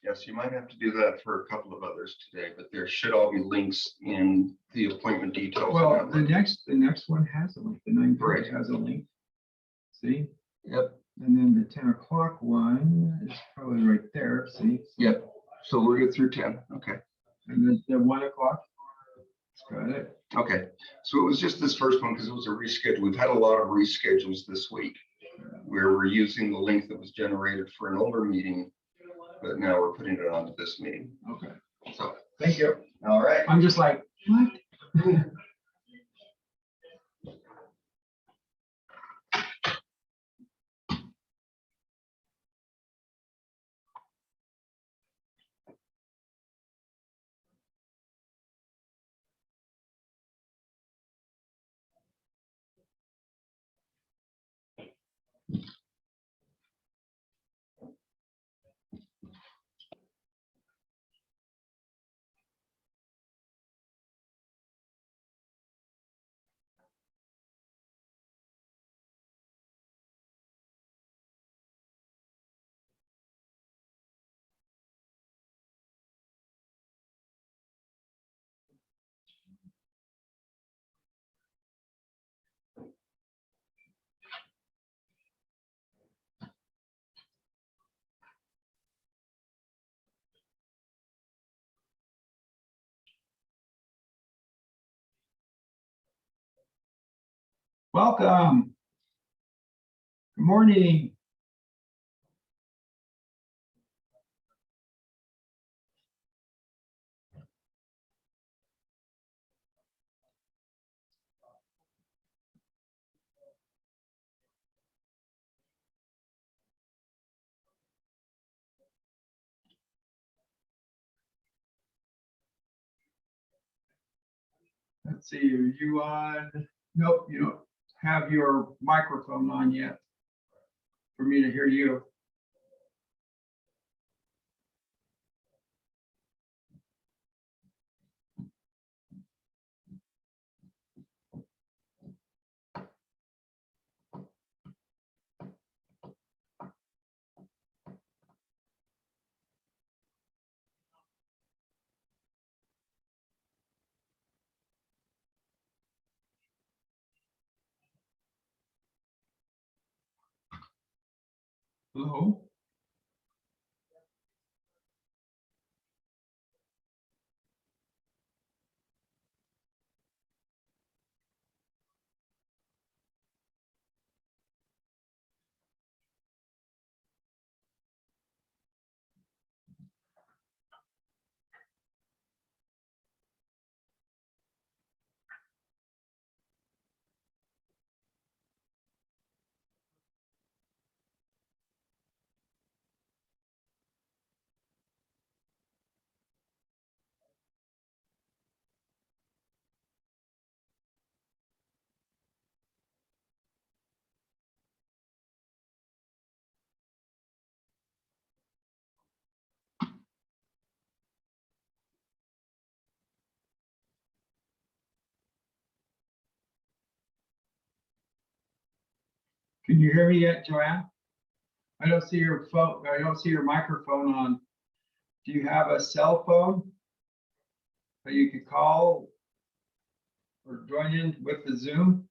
Yes, you might have to do that for a couple of others today, but there should all be links in the appointment details. Well, the next one has a link. The 9:30 Right. has a link. See? Yep. And then the 10 o'clock one is probably right there. See? Yep. So we'll get through 10. Okay. And the 1 o'clock. Got it. Okay. So it was just this first one because it was a reschedule. We've had a lot of reschedules this week where we're using the link that was generated for an older meeting, but now we're putting it onto this meeting. Okay. So Thank you. all right. I'm just like, what? Welcome. Good morning. Let's see, are you on? Nope, you don't have your microphone on yet for me to hear you. Hello? Can you hear me yet, Joanne? I don't see your phone. I don't see your microphone on. Do you have a cell phone that you could call or join in with the Zoom?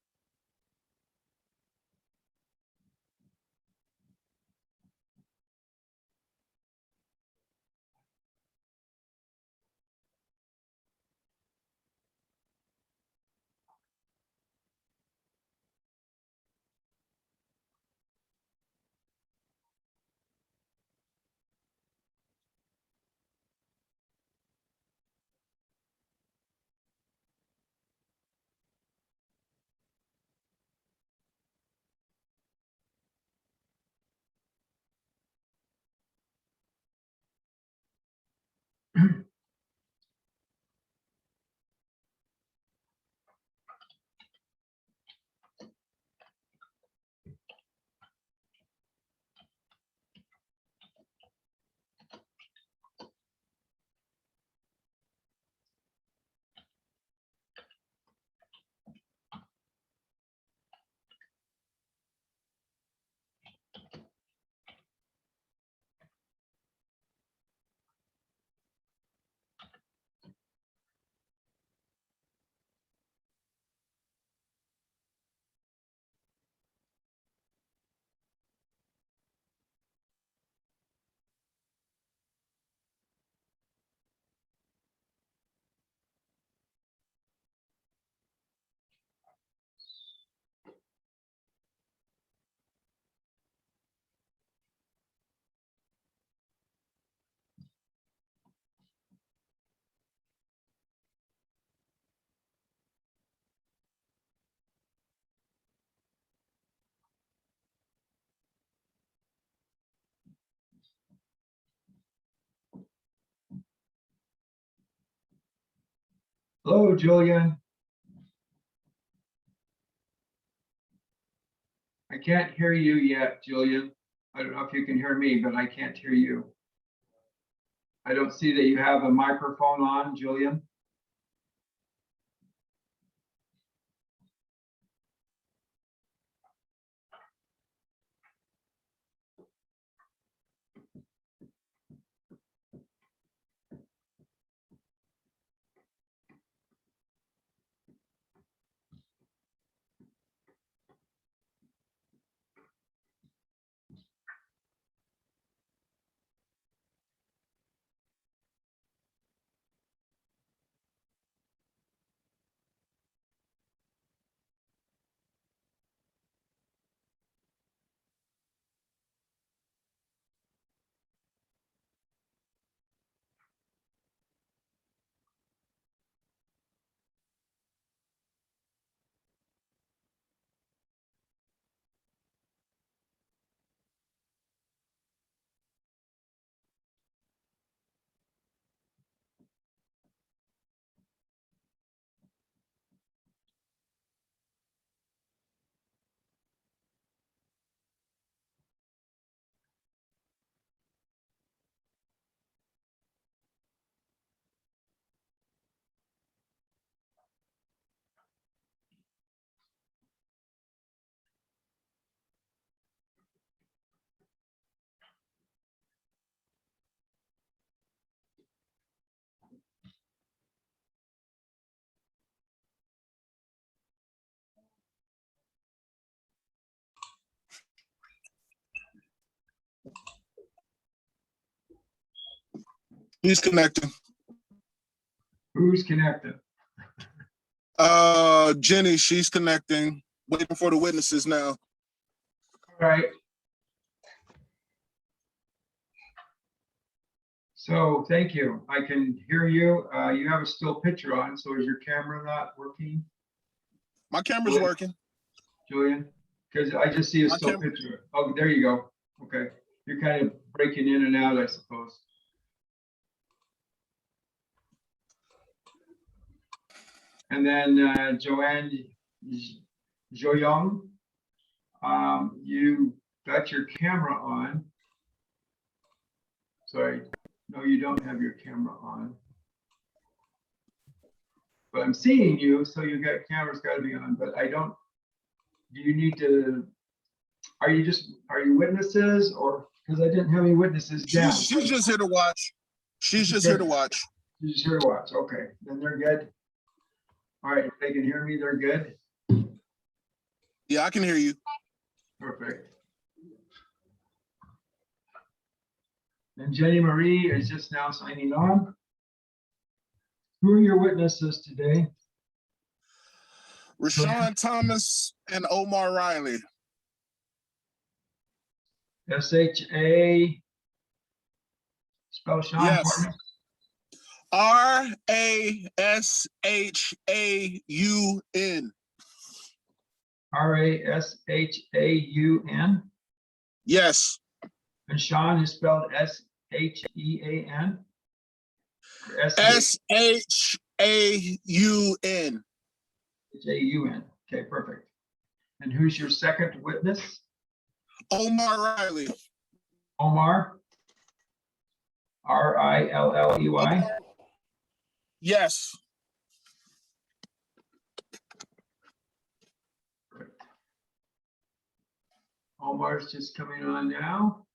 Hello, Julian. I can't hear you yet, Julian. I don't know if you can hear me, but I can't hear you. I don't see that you have a microphone on, Julian. He's connecting. Who's connected? Jenny, she's connecting. Waiting for the witnesses now. All right. So thank you. I can hear you. You have a still picture on, so is your camera not working, My camera's working. Julian? Because I just see a My still camera- picture. Oh, there you go. Okay. You're kind of breaking in and out, I suppose. And then Joanne Joyoung, you got your camera on. Sorry, no, you don't have your camera on. But I'm seeing you, so you got camera's got to be on. But I don't. Do you need to? Are you witnesses, or because I didn't have any witnesses down? She's just here to watch. She's just here to watch. You just here to watch. Okay, then they're good. All right, if they can hear me, they're good. Yeah, I can hear you. Perfect. And Jenny Marie is just now signing on. Who are your witnesses today? Rashawn Thomas and Omar Riley. SHA. Spell Sean Yes. for me. RASHAUN. RASHAUN. Yes. And Sean is spelled SHEAN. SHAUN. SHAUN. Okay, perfect. And who's your second witness? Omar Riley. Omar. RILLEY. Yes. Omar's just coming on now.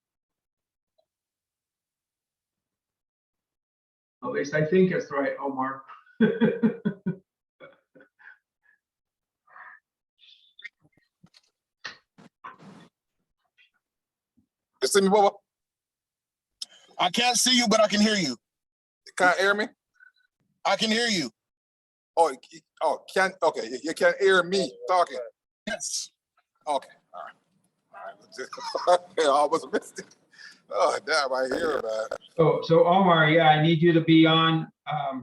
At least I think it's right, Omar. You see me, Bubba? I can't see you, but I can hear you. You can't hear me? I can hear you. Okay, you can't hear me talking. Yes. Okay, all right. I almost missed it. Oh, damn, I hear that. So Omar, yeah, I need you to be on, I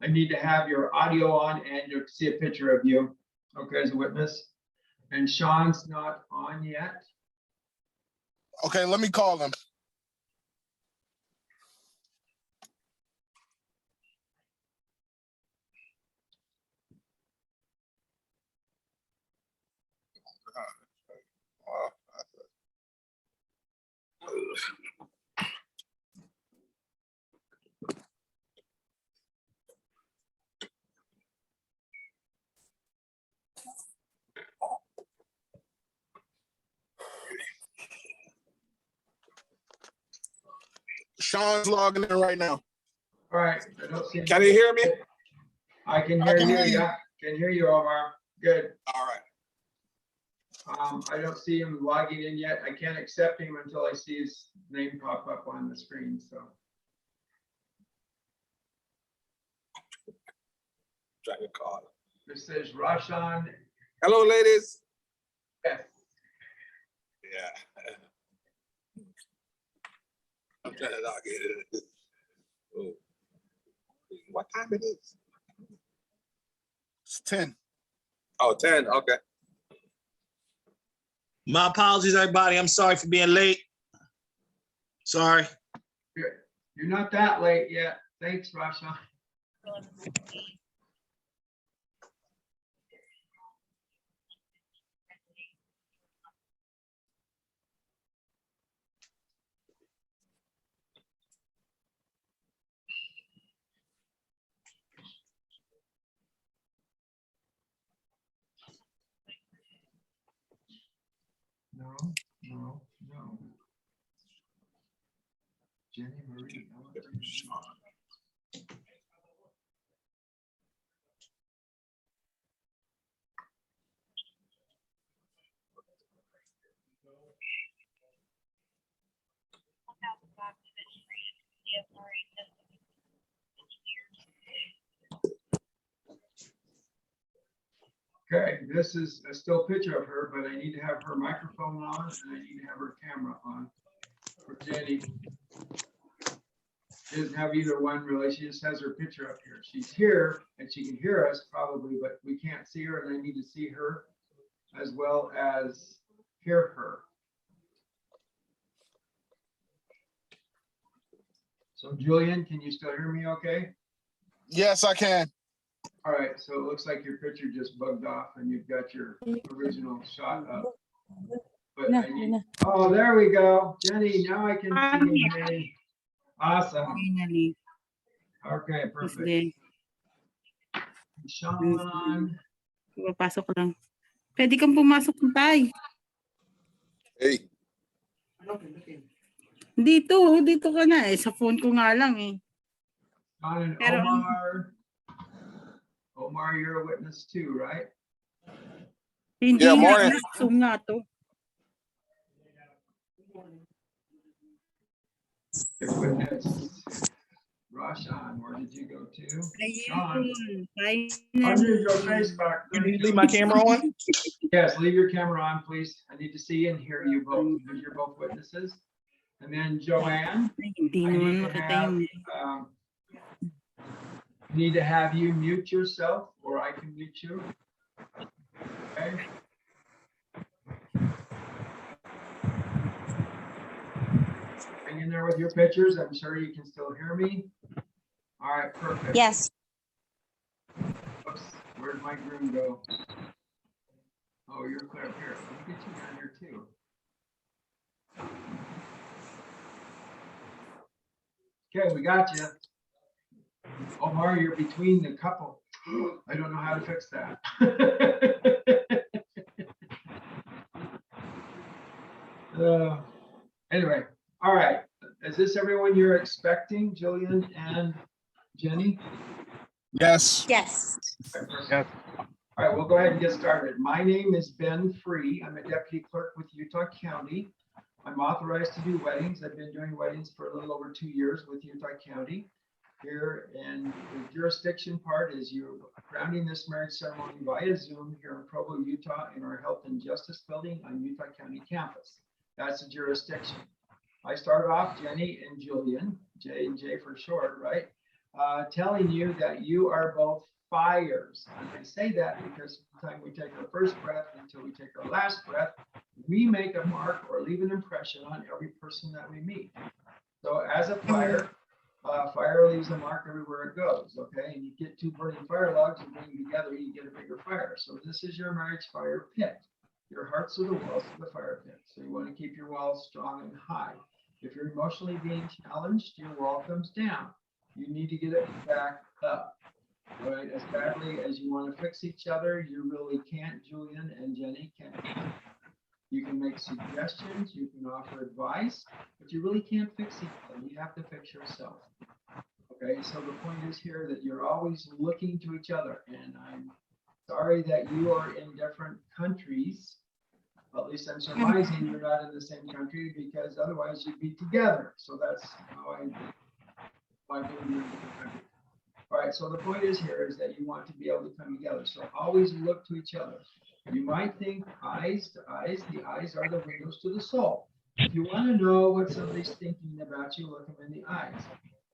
need to have your audio on and you see a picture of you, okay, as a witness. And Sean's not on yet. Okay, let me call him. Sean's logging in right now. All right, I don't see. Can you hear me? I can I hear can you, hear you. yeah, can hear you, Omar, good. All right. I don't see him logging in yet. I can't accept him until I see his name pop up on the screen, so. Trying to call. This says Rashan Hello, ladies. S. Yeah. I'm trying to log in. Oh. What time it is? It's 10. Oh, 10, okay. My apologies, everybody. I'm sorry for being late. Sorry. You're not that late yet. Thanks, Rashan. No, no, no. Jenny Marie. Okay, this is a still picture of her, but I need to have her microphone on and I need to have her camera on for Jenny. She doesn't have either one really. She just has her picture up here. She's here and she can hear us probably, but we can't see her and I need to see her as well as hear her. So Julian, can you still hear me okay? Yes, I can. All right, so it looks like your picture just bugged off and you've got your original shot up. But I need, oh, there we go. Jenny, now I can see you. Jenny. Awesome. Finally. Okay, Yes, perfect. din. Sean, Papasok lang. Pwede kang pumasok ng tay. Hey. Dito ka na eh. Sa phone ko nga lang eh. Sean and Pero- Omar. Omar, you're a witness too, right? Hindi Yeah, nga, morning. Zoom nga to. Your witness. Rashan, where did you go to? Sean. Unmute your face back. Can you leave my camera on? Yes, leave your camera on, please. I need to see and hear you both, because you're both witnesses. And then Joanne, Hindi I naman need to makita have, yung... need to have you mute yourself, or I can mute you. Okay. Hang in there with your pictures. I'm sure you can still hear me. All right, perfect. Yes. Oops, where'd my groom go? Oh, you're clear up here. Let me get you down here too. Okay, we got you. Omar, you're between the couple. I don't know how to fix that. Anyway, all right. Is this everyone you're expecting, Jillian and Jenny? Yes. Yes. Yes. All right, we'll go ahead and get started. My name is Ben Free. I'm a deputy clerk with Utah County. I'm authorized to do weddings. I've been doing weddings for a little over 2 years with Utah County. Here, and the jurisdiction part is you're grounding this marriage ceremony via Zoom here in Provo, Utah, in our Health and Justice Building on Utah County campus. That's the jurisdiction. I start off, Jenny and Julian, J and J for short, right? Telling you that you are both fires. And I say that because from the time we take our first breath until we take our last breath, we make a mark or leave an impression on every person that we meet. So as a fire, fire leaves a mark everywhere it goes, okay? And you get two burning fire logs and bring them together, you get a bigger fire. So this is your marriage fire pit. Your hearts are the walls of the fire pit. So you want to keep your walls strong and high. If you're emotionally being challenged, your wall comes down. You need to get it back up. All right, as badly as you want to fix each other, you really can't. Julian and Jenny can't. You can make suggestions, you can offer advice, but you really can't fix each other. You have to fix yourself. Okay, so the point is here that you're always looking to each other, and I'm sorry that you are in different countries. At least I'm surmising you're not in the same country, because otherwise you'd be together. So that's how I believe you're in different countries. All right, so the point is here is that you want to be able to come together. So always look to each other. You might think eyes to eyes, the eyes are the windows to the soul. If you want to know what somebody's thinking about you, look them in the eyes.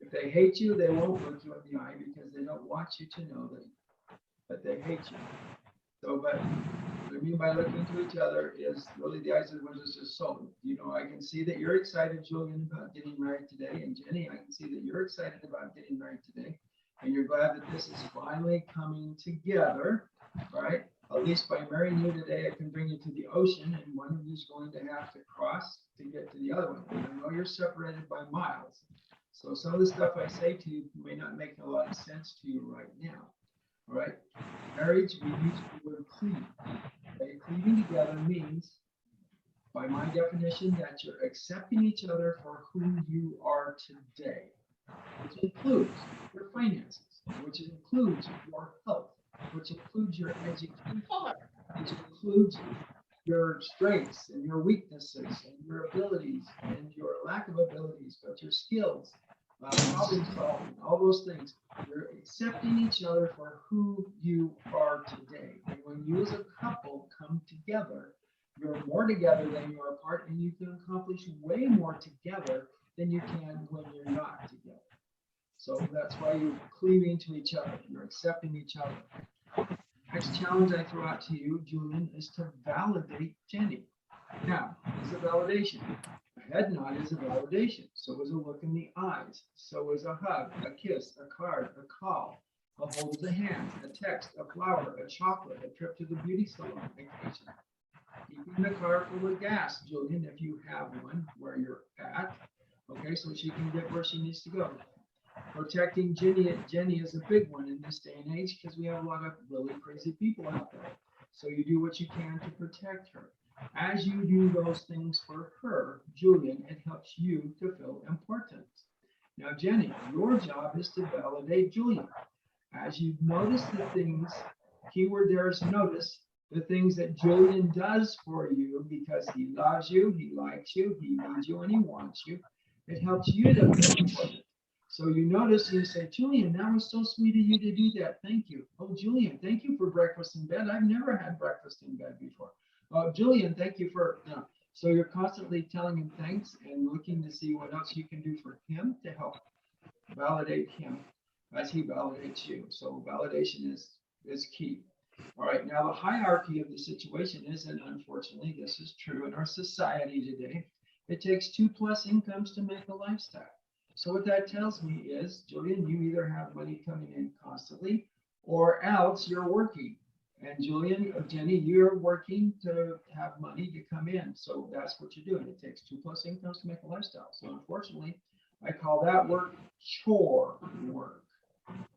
If they hate you, they won't look you in the eye because they don't want you to know that they hate you. So, but what I mean by looking to each other is really the eyes of the windows to the soul. You know, I can see that you're excited, Julian, about getting married today. And Jenny, I can see that you're excited about getting married today. And you're glad that this is finally coming together, right? At least by marrying you today, I can bring you to the ocean, and one of you is going to have to cross to get to the other one. And I know you're separated by miles. So some of the stuff I say to you may not make a lot of sense to you right now, all right? Marriage, we use the word cleave. Okay? Cleaving together means, by my definition, that you're accepting each other for who you are today, which includes your finances, which includes your health, which includes your education, which includes your strengths and your weaknesses and your abilities and your lack of abilities, but your skills, problem solving, all those things. You're accepting each other for who you are today. And when you as a couple come together, you're more together than you are apart, and you can accomplish way more together than you can when you're not together. So that's why you're cleaving to each other. You're accepting each other. Next challenge I throw out to you, Julian, is to validate Jenny. Now, it's a validation. A head nod is a validation. So is a look in the eyes. So is a hug, a kiss, a card, a call, a hold of the hand, a text, a flower, a chocolate, a trip to the beauty salon, vacation. Keeping the car full of gas, Julian, if you have one where you're at. Okay, so she can get where she needs to go. Protecting Jenny is a big one in this day and age because we have a lot of really crazy people out there. So you do what you can to protect her. As you do those things for her, Julian, it helps you to feel important. Now, Jenny, your job is to validate Julian. As you notice the things, keyword there is notice, the things that Julian does for you because he loves you, he likes you, he needs you, and he wants you. It helps you to feel important. So you notice, you say, Julian, that was so sweet of you to do that. Thank you. Oh, Julian, thank you for breakfast in bed. I've never had breakfast in bed before. Julian, thank you for, so you're constantly telling him thanks and looking to see what else you can do for him to help validate him as he validates you. So validation is key. All right, now the hierarchy of the situation is, and unfortunately this is true in our society today, it takes 2+ incomes to make a lifestyle. So what that tells me is, Julian, you either have money coming in constantly or else you're working. And Julian, Jenny, you're working to have money to come in. So that's what you're doing. It takes 2+ incomes to make a lifestyle. So unfortunately, I call that work chore work.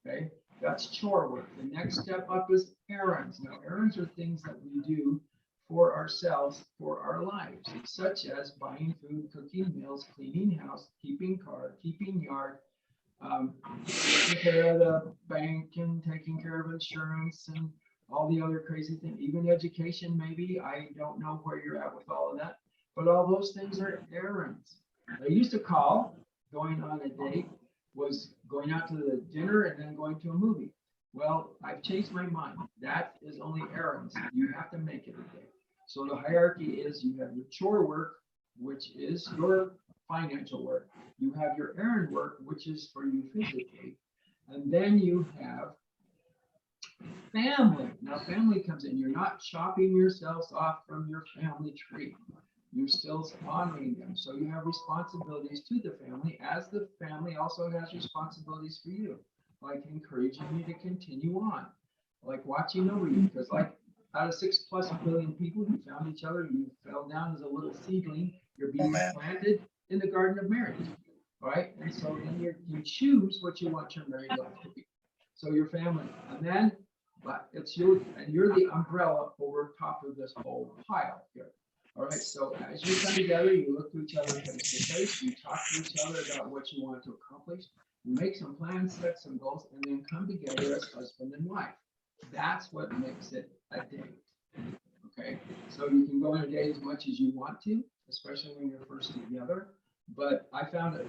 Okay, that's chore work. The next step up is errands. Now, errands are things that we do for ourselves, for our lives, such as buying food, cooking meals, cleaning house, keeping car, keeping yard, taking care of the bank and taking care of insurance and all the other crazy things, even education maybe. I don't know where you're at with all of that, but all those things are errands. I used to call going on a date was going out to the dinner and then going to a movie. Well, I've changed my mind. That is only errands. You have to make it a day. So the hierarchy is you have your chore work, which is your financial work. You have your errand work, which is for you physically. And then you have family. Now family comes in. You're not chopping yourselves off from your family tree. You're still honoring them. So you have responsibilities to the family, as the family also has responsibilities for you, like encouraging you to continue on, like watching over you, because like out of 6+ billion people who found each other, you fell down as a little seedling, you're being planted in the garden of marriage, right? And so then you choose what you want your married life to be. So your family, and then but it's you, and you're the umbrella over top of this whole pile here. All right, so as you come together, you look to each other face to face, you talk to each other about what you want to accomplish, you make some plans, set some goals, and then come together as husband and wife. That's what makes it a date. Okay, so you can go on a date as much as you want to, especially when you're first together. But I found it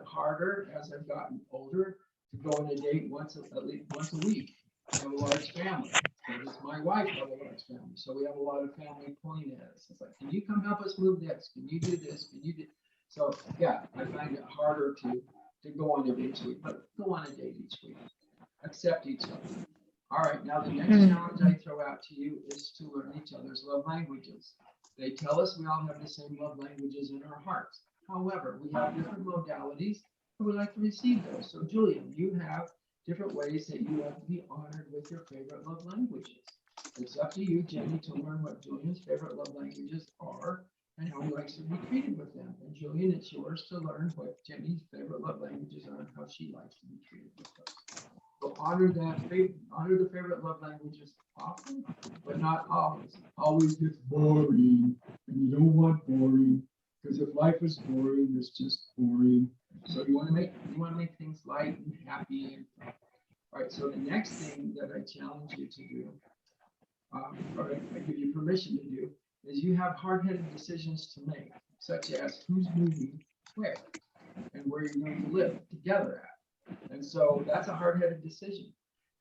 harder as I've gotten older to go on a date at least once a week. I have a large family. So does my wife have a large family? So we have a lot of family pulling at us. It's like, can you come help us move this? Can you do this? Can you do? So yeah, I find it harder to go on a date each week, but go on a date each week. Accept each other. All right, now the next challenge I throw out to you is to learn each other's love languages. They tell us we all have the same love languages in our hearts. However, we have different modalities and we like to receive those. So Julian, you have different ways that you have to be honored with your favorite love languages. It's up to you, Jenny, to learn what Julian's favorite love languages are and how he likes to be treated with them. And Julian, it's yours to learn what Jenny's favorite love languages are and how she likes to be treated with those. So honor the favorite love languages often, but not always. Always gets boring, and you don't want boring, because if life is boring, it's just boring. So you want to make things light and happy and fun. All right. So the next thing that I challenge you to do, or I give you permission to do, is you have hard-headed decisions to make, such as who's moving where and where you're going to live together at. And so that's a hard-headed decision.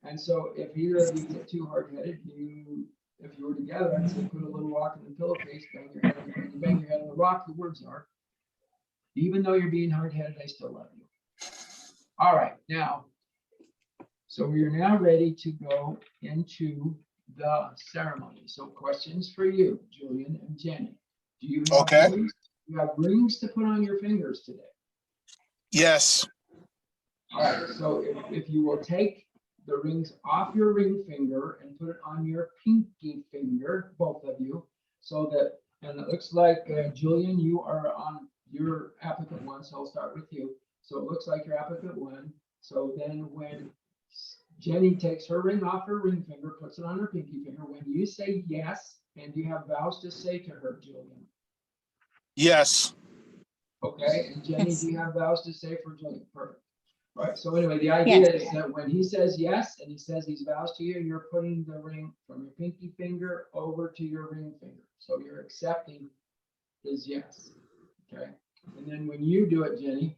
And so if either of you get too hard-headed, if you were together, I'd say put a little rock in the pillowcase, bang your head on the rock, the words are, even though you're being hard-headed, I still love you. All right, now, so we are now ready to go into the ceremony. So questions for you, Julian and Jenny. Do you have Okay. rings? You have rings to put on your fingers today. Yes. All right, so if you will take the rings off your ring finger and put it on your pinky finger, both of you, so that, and it looks like, Julian, you are on your applicant one, so I'll start with you. So it looks like you're applicant one. So then when Jenny takes her ring off her ring finger, puts it on her pinky finger, when you say yes, and you have vows to say to her, Julian. Yes. Okay, and Jenny, Yes. do you have vows to say for Julian? Perfect. All right, so anyway, the idea Yes. is that when he says yes, and he says these vows to you, you're putting the ring from your pinky finger over to your ring finger. So you're accepting his yes, okay? And then when you do it, Jenny,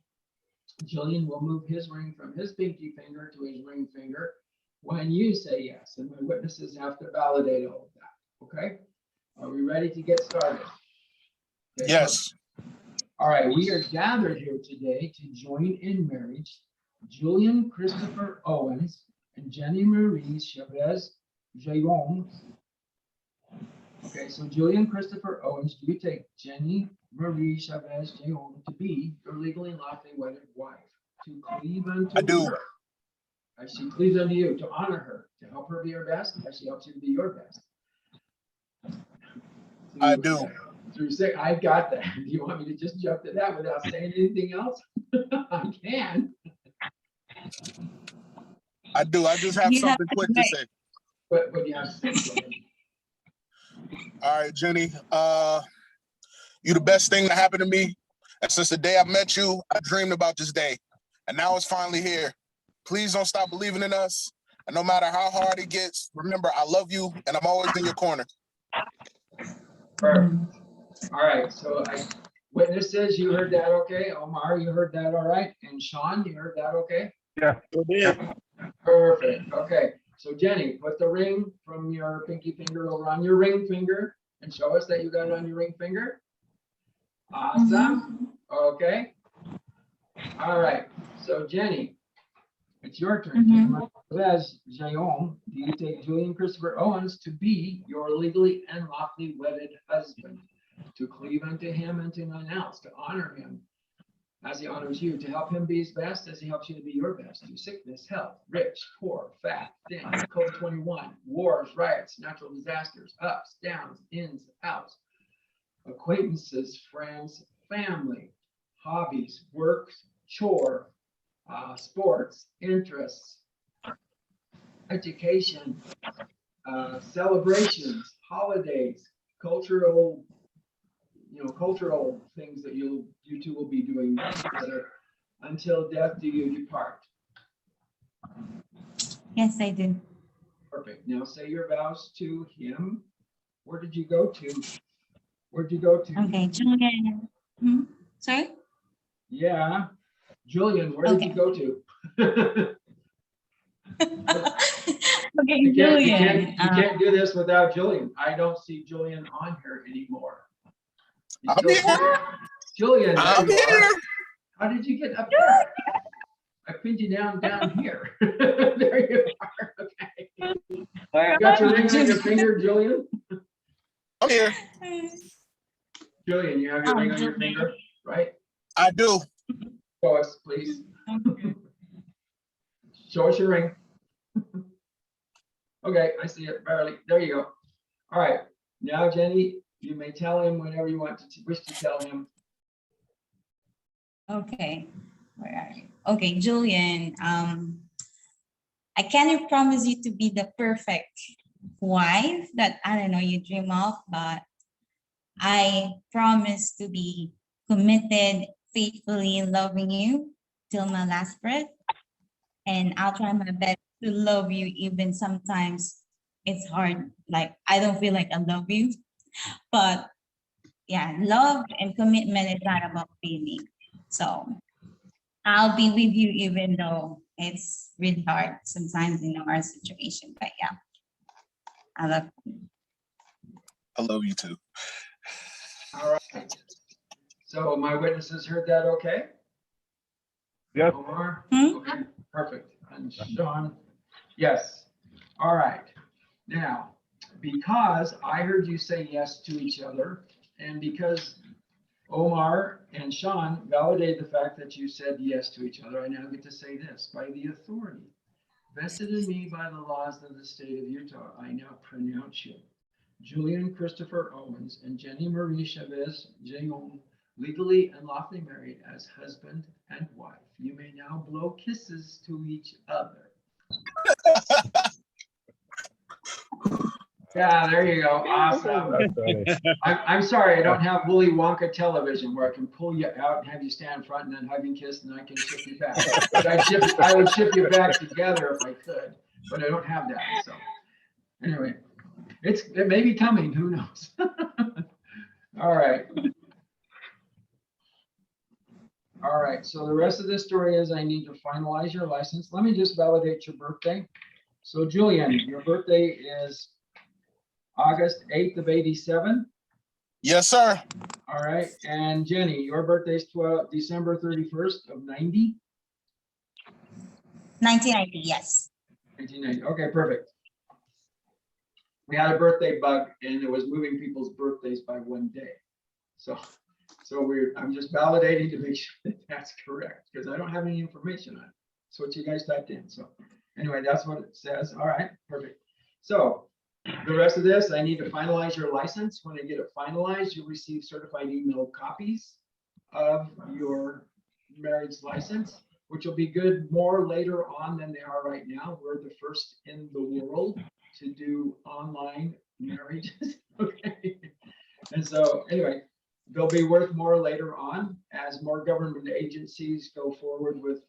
Julian will move his ring from his pinky finger to his ring finger when you say yes, and my witnesses have to validate all of that, okay? Are we ready to get started? Okay, Yes. all right, we are gathered here today to join in marriage Julian Christopher Owens and Jenny Marie Chavez Jayon. Okay, so Julian Christopher Owens, do you take Jenny Marie Chavez Jayon to be your legally and lawfully wedded wife, to cleave unto I do. her, as she cleaves unto you, to honor her, to help her be her best, as she helps you to be your best? I do. Through say, I got that. Do you want me to just jump to that without saying anything else? I can. I do. I just have You have something to quick to make- say. But you have to say something. All right, Jenny. You the best thing that happened to me. And since the day I met you, I dreamed about this day. And now it's finally here. Please don't stop believing in us. And no matter how hard it gets, remember, I love you and I'm always in your corner. Perfect. All right, so witnesses, you heard that okay? Omar, you heard that all right? And Sean, you heard that okay? Sure did. Perfect, okay. So Jenny, put the ring from your pinky finger over on your ring finger and show us that you got it on your ring finger. Awesome, okay. All right, so Jenny, it's your turn. Chavez Jayon, do you take Julian Christopher Owens to be your legally and lawfully wedded husband, to cleave unto him and to none else, to honor him as he honors you, to help him be his best as he helps you to be your best, through sickness, health, rich, poor, fat, thin, COVID-21, wars, riots, natural disasters, ups, downs, ins, outs, acquaintances, friends, family, hobbies, work, chore, sports, interests, education, celebrations, holidays, cultural cultural things that you two will be doing together. Until death do you depart. Yes, I do. Perfect. Now say your vows to him. Where did you go to? Where'd you go to? Okay, Julian. Sorry? Yeah, Julian, where did you Okay. go to? Okay, You Julian. can't do this without Julian. I don't see Julian on here anymore. You I'm still here. see it? Julian, there I'm you are. here. How did you get up there? I pinned you down here. There you are. Okay. Where You got your am I? ring on your finger, Julian? I'm here. Julian, you have your ring on your finger, right? I do. Show us, please. Show us your ring. Okay, I see it barely. There you go. All right, now Jenny, you may tell him whenever you wish to tell him. Okay, where are you? Okay, Julian, I cannot promise you to be the perfect wife that, I don't know, you dream of, but I promise to be committed, faithfully loving you till my last breath. And I'll try my best to love you, even sometimes it's hard. Like, I don't feel like I love you, but yeah, love and commitment is not about feeling. So I'll be with you even though it's really hard sometimes in our situation. But yeah, I love you. I love you too. All right. So my witnesses heard that okay? Yes. Omar? Hmm? Okay, perfect. And Sean? Yes. All right. Now, because I heard you say yes to each other, and because Omar and Sean validated the fact that you said yes to each other, I now get to say this. By the authority vested in me by the laws of the state of Utah, I now pronounce you Julian Christopher Owens and Jenny Marie Chavez Jeong legally and lawfully married as husband and wife. You may now blow kisses to each other. Yeah, there you go. Awesome. I'm sorry, I don't have Willy Wonka television where I can pull you out and have you stand in front and then hug and kiss and I can ship you back. But I would ship you back together if I could, but I don't have that. So anyway, it may be coming, who knows? All right. All right, so the rest of this story is I need to finalize your license. Let me just validate your birthday. So Julian, your birthday is August 8th of 87. Yes, sir. All right, and Jenny, your birthday is December 31st of 90? 1990, yes. 1990, okay, perfect. We had a birthday bug and it was moving people's birthdays by one day. So I'm just validating to make sure that that's correct because I don't have any information on it. That's what you guys typed in. So anyway, that's what it says. All right, perfect. So the rest of this, I need to finalize your license. When I get it finalized, you'll receive certified email copies of your marriage license, which will be good more later on than they are right now. We're the first in the world to do online marriages. Okay. And so anyway, they'll be worth more later on as more government agencies go forward with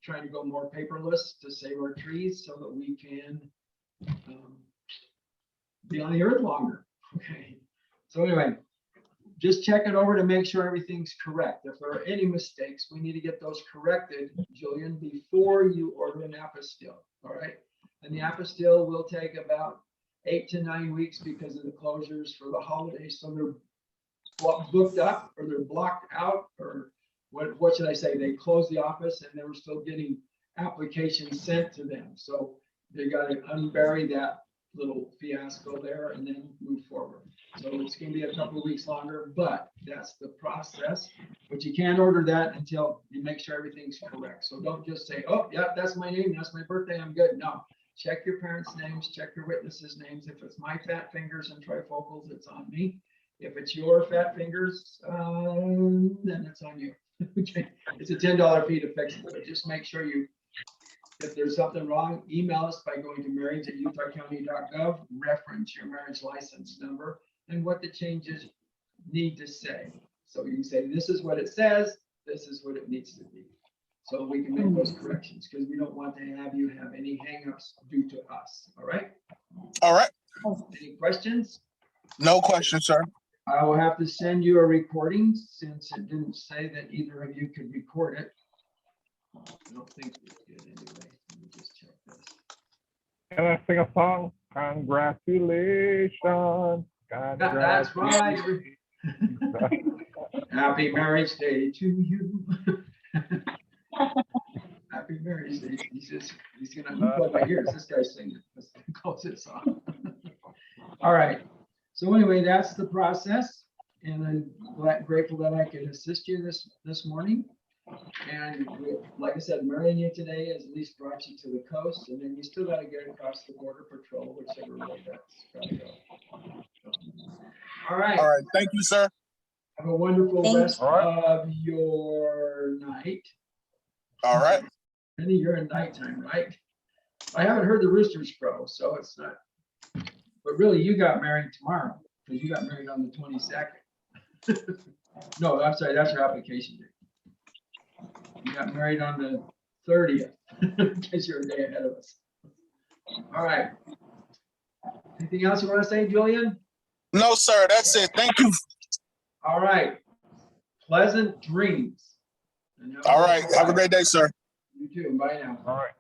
trying to go more paperless to save our trees so that we can be on the earth longer. Okay. So anyway, just check it over to make sure everything's correct. If there are any mistakes, we need to get those corrected, Julian, before you order an apostille. All right. And the apostille will take about 8 to 9 weeks because of the closures for the holidays. So they're booked up or they're blocked out, or what should I say? They closed the office and they were still getting applications sent to them. So they got to unbury that little fiasco there and then move forward. So it's going to be a couple of weeks longer, but that's the process. But you can't order that until you make sure everything's correct. So don't just say, oh, yeah, that's my name, that's my birthday, I'm good. No, check your parents' names, check your witnesses' names. If it's my fat fingers and trifocals, it's on me. If it's your fat fingers, then it's on you. Okay. It's a $10 fee to fix it, but just make sure if there's something wrong, email us by going to marriage@utahcounty.gov, reference your marriage license number and what the changes need to say. So you say, this is what it says, this is what it needs to be. So we can make those corrections, because we don't want to have you have any hangups due to us, all right? All right, Any questions? no question, sir. I will have to send you a recording since it didn't say that either of you could record it. I don't think we did anyway. Let me just check this. Can I sing a song? Congratulations. That's right. Happy marriage day to you. Happy marriage day. He's gonna plug my ears. This guy's singing. Let's close this off. All right. So anyway, that's the process. And I'm grateful that I could assist you this morning. And like I said, marrying you today has at least brought you to the coast, and then you still got to get across the border patrol, whichever way that's got to go. All right. All right, thank you, sir. Have a wonderful Thank rest you. All right. of your night. All right. Penny, you're in nighttime, right? I haven't heard the roosters crow, so it's not. But really, you got married tomorrow, because you got married on the 22nd. No, I'm sorry, that's your application date. You got married on the 30th, because you're a day ahead of us. All right. Anything else you want to say, Julian? No, sir, that's it. Thank you. All right. Pleasant dreams. And All right, have a great day, sir. You too. Bye now. All right.